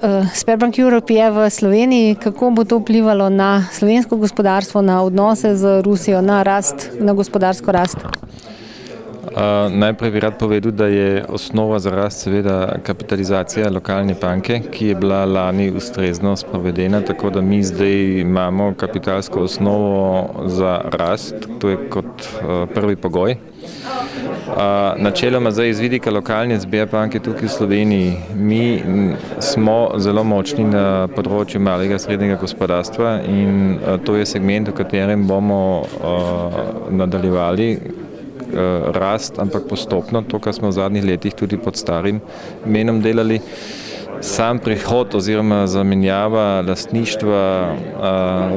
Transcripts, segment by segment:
Sberbank Europe je v Sloveniji. Kako bo to vplivalo na slovensko gospodarstvo, na odnose z Rusijo, na rast, na gospodarsko rast? Najprej bi rad povedal, da je osnova za rast seveda kapitalizacija lokalne banke, ki je bila lani ustrezno sprovedena, tako da mi zdaj imamo kapitalsko osnovo za rast, to je kot prvi pogoj. Načeloma zdaj iz vidika lokalne Sberbanke tukaj v Sloveniji, mi smo zelo močni na področju malega srednjega gospodarstva in to je segment, v katerem bomo nadaljevali rast, ampak postopno, to, kar smo v zadnjih letih tudi pod starim menom delali. Sam prihod oziroma zamenjava lastništva,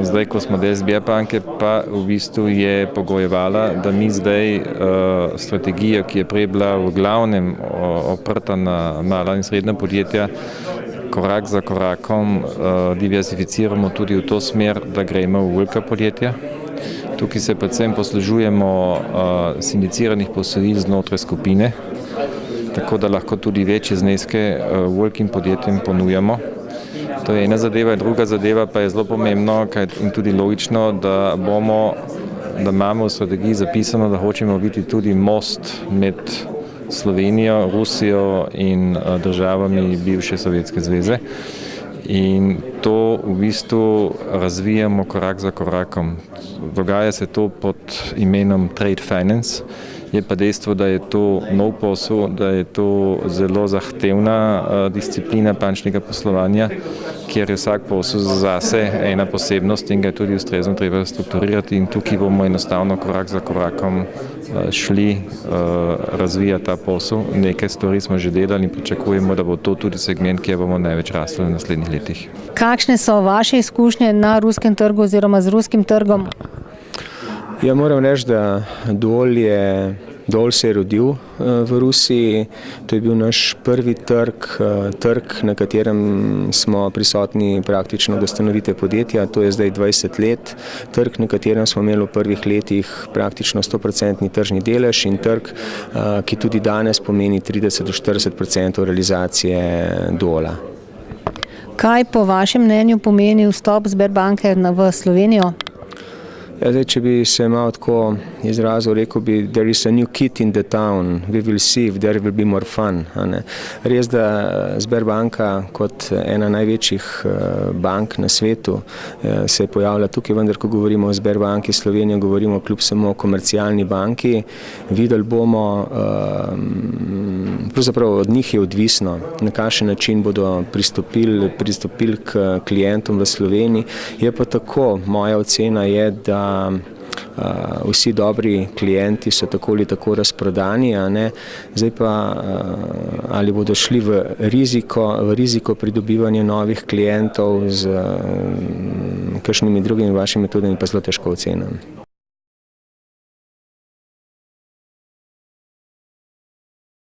zdaj, ko smo del Sberbanke, pa v bistvu je pogojevala, da mi zdaj strategijo, ki je prej bila v glavnem oprta na mala in srednja podjetja, korak za korakom diversificiramo tudi v to smer, da gremo v velika podjetja. Tukaj se predvsem poslužujemo sindiciranih posojil znotraj skupine, tako da lahko tudi večje zneske velikim podjetjem ponujamo. To je ena zadeva, druga zadeva pa je zelo pomembno in tudi logično, da imamo v strategiji zapisano, da hočemo biti tudi most med Slovenijo, Rusijo in državami bivše Sovjetske zveze. In to v bistvu razvijamo korak za korakom. Dogaja se to pod imenom Trade Finance. Je pa dejstvo, da je to nov posel, da je to zelo zahtevna disciplina bančnega poslovanja, kjer je vsak posel zase ena posebnost in ga je tudi ustrezno treba strukturirati in tukaj bomo enostavno korak za korakom šli razvijati ta posel. Nekaj stvari smo že delali in pričakujemo, da bo to tudi segment, kjer bomo največ rasli v naslednjih letih. Kakšne so vaše izkušnje na ruskem trgu oziroma z ruskim trgom? Ja, moram reči, da Dol se je rodil v Rusiji. To je bil naš prvi trg, na katerem smo prisotni praktično od ustanovitve podjetja. To je zdaj 20 let. Trg, na katerem smo imeli v prvih letih praktično 100% tržni delež in trg, ki tudi danes pomeni 30-40% realizacije Dola. Kaj po vašem mnenju pomeni vstop Sberbanke v Slovenijo? Ja, zdaj, če bi se malo tako izrazil, rekel bi, there is a new kid in the town, we will see if there will be more fun. Res, da Sberbanka kot ena največjih bank na svetu se je pojavila tukaj, vendar ko govorimo o Sberbanki Slovenije, govorimo kljub samo o komercialni banki. Videli bomo, pravzaprav od njih je odvisno, na kakšen način bodo pristopili k klientom v Sloveniji. Je pa tako, moja ocena je, da vsi dobri klienti so tako ali tako razprodani, zdaj pa ali bodo šli v riziko pridobivanja novih klientov z kakšnimi drugimi vašimi metodami, pa zelo težko ocenam.